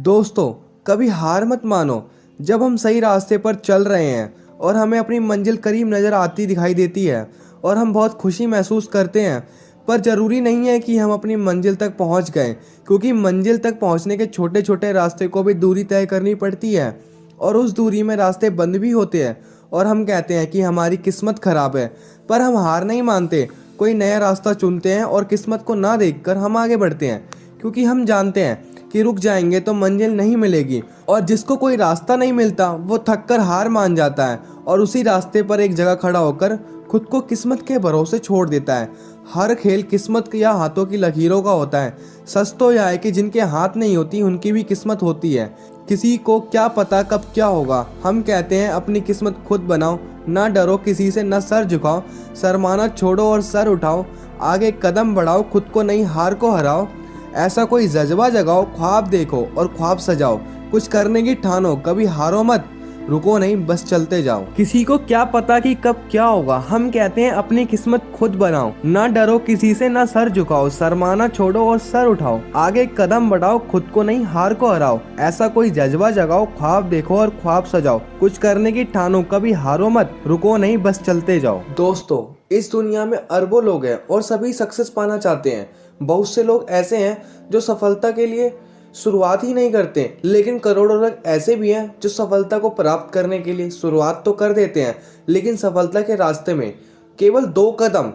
दोस्तों, कभी हार मत मानो। जब हम सही रास्ते पर चल रहे हैं और हमें अपनी मंजिल करीब नज़र आती दिखाई देती है और हम बहुत खुशी महसूस करते हैं, पर ज़रूरी नहीं है कि हम अपनी मंजिल तक पहुंच गए, क्योंकि मंजिल तक पहुंचने के छोटे छोटे रास्ते को भी दूरी तय करनी पड़ती है और उस दूरी में रास्ते बंद भी होते हैं और हम कहते हैं कि हमारी किस्मत ख़राब है। पर हम हार नहीं मानते, कोई नया रास्ता चुनते हैं और किस्मत को ना देखकर हम आगे बढ़ते हैं, क्योंकि हम जानते हैं कि रुक जाएंगे तो मंजिल नहीं मिलेगी। और जिसको कोई रास्ता नहीं मिलता वो थककर हार मान जाता है और उसी रास्ते पर एक जगह खड़ा होकर खुद को किस्मत के भरोसे छोड़ देता है। हर खेल किस्मत या हाथों की लकीरों का होता है। सच तो यह है कि जिनके हाथ नहीं होती उनकी भी किस्मत होती है। किसी को क्या पता कब क्या होगा। हम कहते हैं अपनी किस्मत खुद बनाओ, ना डरो किसी से, ना सर झुकाओ, शर्माना छोड़ो और सर उठाओ, आगे कदम बढ़ाओ, खुद को नहीं हार को हराओ। ऐसा कोई जज्बा जगाओ, ख्वाब देखो और ख्वाब सजाओ, कुछ करने की ठानो, कभी हारो मत, रुको नहीं, बस चलते जाओ। किसी को क्या पता कि कब क्या होगा। हम कहते हैं अपनी किस्मत खुद बनाओ, ना डरो किसी से, ना सर झुकाओ, शर्माना छोड़ो और सर उठाओ, आगे कदम बढ़ाओ, खुद को नहीं हार को हराओ। ऐसा कोई जज्बा जगाओ, ख्वाब देखो और ख्वाब सजाओ, कुछ करने की ठानो, कभी हारो मत, रुको नहीं, बस चलते जाओ। दोस्तों, इस दुनिया में अरबों लोग हैं और सभी सक्सेस पाना चाहते हैं। बहुत से लोग ऐसे हैं जो सफलता के लिए शुरुआत ही नहीं करते, लेकिन करोड़ों लोग ऐसे भी हैं जो सफलता को प्राप्त करने के लिए शुरुआत तो कर देते हैं, लेकिन सफलता के रास्ते में केवल 2 कदम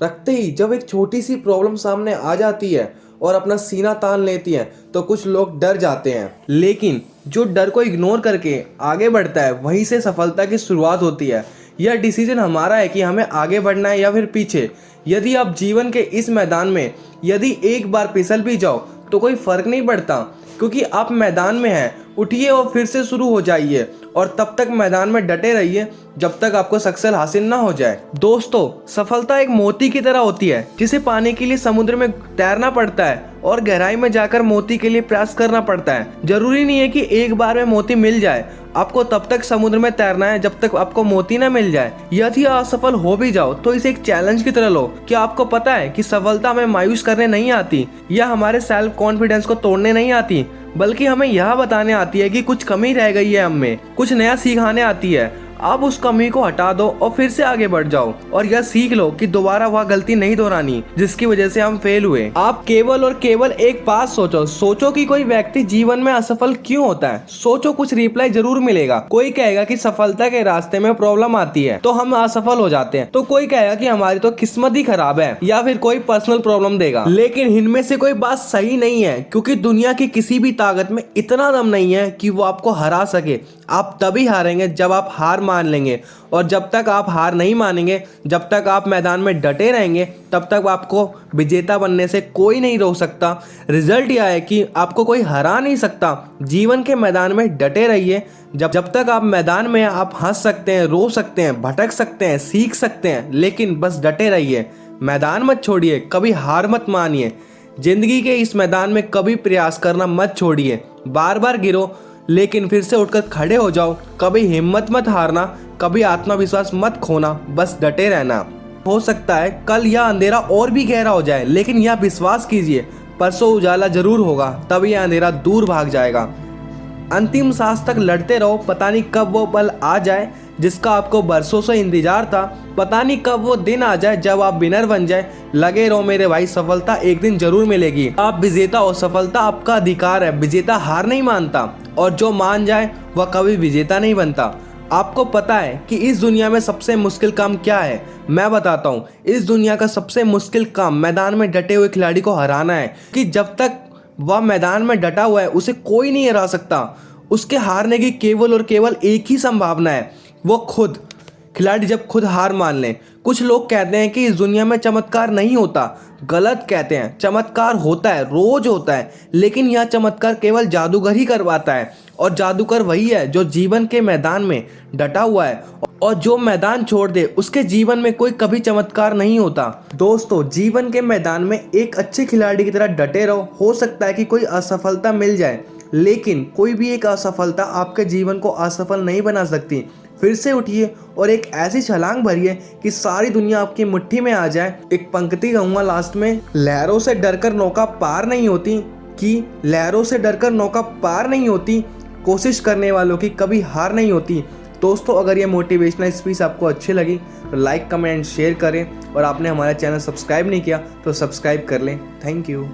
रखते ही जब एक छोटी सी प्रॉब्लम सामने आ जाती है और अपना सीना तान लेती है तो कुछ लोग डर जाते हैं। लेकिन जो डर को इग्नोर करके आगे बढ़ता है, वहीं से सफलता की शुरुआत होती है। यह डिसीजन हमारा है कि हमें आगे बढ़ना है या फिर पीछे। यदि आप जीवन के इस मैदान में यदि एक बार फिसल भी जाओ तो कोई फर्क नहीं पड़ता, क्योंकि आप मैदान में हैं। उठिए और फिर से शुरू हो जाइए और तब तक मैदान में डटे रहिए जब तक आपको सक्सेस हासिल ना हो जाए। दोस्तों, सफलता एक मोती की तरह होती है जिसे पाने के लिए समुद्र में तैरना पड़ता है और गहराई में जाकर मोती के लिए प्रयास करना पड़ता है। जरूरी नहीं है कि एक बार में मोती मिल जाए, आपको तब तक समुद्र में तैरना है जब तक आपको मोती ना मिल जाए। यदि असफल हो भी जाओ तो इसे एक चैलेंज की तरह लो। क्या आपको पता है कि सफलता हमें मायूस करने नहीं आती या हमारे सेल्फ कॉन्फिडेंस को तोड़ने नहीं आती, बल्कि हमें यह बताने आती है कि कुछ कमी रह गई है, हमें कुछ नया सिखाने आती है। आप उस कमी को हटा दो और फिर से आगे बढ़ जाओ और यह सीख लो कि दोबारा वह गलती नहीं दोहरानी जिसकी वजह से हम फेल हुए। आप केवल और केवल एक बात सोचो कि कोई व्यक्ति जीवन में असफल क्यों होता है। सोचो, कुछ रिप्लाई जरूर मिलेगा। कोई कहेगा कि सफलता के रास्ते में प्रॉब्लम आती है तो हम असफल हो जाते हैं, तो कोई कहेगा कि हमारी तो किस्मत ही खराब है, या फिर कोई पर्सनल प्रॉब्लम देगा। लेकिन इनमें से कोई बात सही नहीं है, क्योंकि दुनिया की किसी भी ताकत में इतना दम नहीं है कि वो आपको हरा सके। आप तभी हारेंगे जब आप हार मान लेंगे, और जब तक आप हार नहीं मानेंगे, जब तक आप मैदान में डटे रहेंगे, तब तक आपको विजेता बनने से कोई नहीं रोक सकता। रिजल्ट यह है कि आपको कोई हरा नहीं सकता। जीवन के मैदान में डटे रहिए। जब तक आप मैदान में हैं, आप हंस सकते हैं, रो सकते हैं, भटक सकते हैं, सीख सकते हैं, लेकिन बस डटे रहिए। मैदान मत छोड़िए, कभी हार मत मानिए। जिंदगी के इस मैदान में कभी प्रयास करना मत छोड़िए। बार बार गिरो लेकिन फिर से उठकर खड़े हो जाओ। कभी हिम्मत मत हारना, कभी आत्मविश्वास मत खोना, बस डटे रहना। हो सकता है कल यह अंधेरा और भी गहरा हो जाए, लेकिन यह विश्वास कीजिए, परसों उजाला जरूर होगा, तब यह अंधेरा दूर भाग जाएगा। अंतिम सांस तक लड़ते रहो। पता नहीं कब वो पल आ जाए जिसका आपको बरसों से इंतजार था। पता नहीं कब वो दिन आ जाए जब आप विनर बन जाए। लगे रहो मेरे भाई, सफलता एक दिन जरूर मिलेगी। आप विजेता हो, सफलता आपका अधिकार है। विजेता हार नहीं मानता, और जो मान जाए वह कभी विजेता नहीं बनता। आपको पता है कि इस दुनिया में सबसे मुश्किल काम क्या है? मैं बताता हूँ। इस दुनिया का सबसे मुश्किल काम मैदान में डटे हुए खिलाड़ी को हराना है, कि जब तक वह मैदान में डटा हुआ है उसे कोई नहीं हरा सकता। उसके हारने की केवल और केवल एक ही संभावना है, वो खुद। खिलाड़ी जब खुद हार मान लें। कुछ लोग कहते हैं कि इस दुनिया में चमत्कार नहीं होता। गलत कहते हैं, चमत्कार होता है, रोज होता है, लेकिन यह चमत्कार केवल जादूगर ही करवाता है। और जादूगर वही है जो जीवन के मैदान में डटा हुआ है, और जो मैदान छोड़ दे उसके जीवन में कोई कभी चमत्कार नहीं होता। दोस्तों, जीवन के मैदान में एक अच्छे खिलाड़ी की तरह डटे रहो। हो सकता है कि कोई असफलता मिल जाए, लेकिन कोई भी एक असफलता आपके जीवन को असफल नहीं बना सकती। फिर से उठिए और एक ऐसी छलांग भरिए कि सारी दुनिया आपकी मुट्ठी में आ जाए। एक पंक्ति कहूँगा लास्ट में, लहरों से डरकर नौका पार नहीं होती, कि लहरों से डरकर नौका पार नहीं होती, कोशिश करने वालों की कभी हार नहीं होती। दोस्तों, अगर ये मोटिवेशनल स्पीच आपको अच्छी लगी तो लाइक, कमेंट, शेयर करें और आपने हमारा चैनल सब्सक्राइब नहीं किया तो सब्सक्राइब कर लें। Thank you.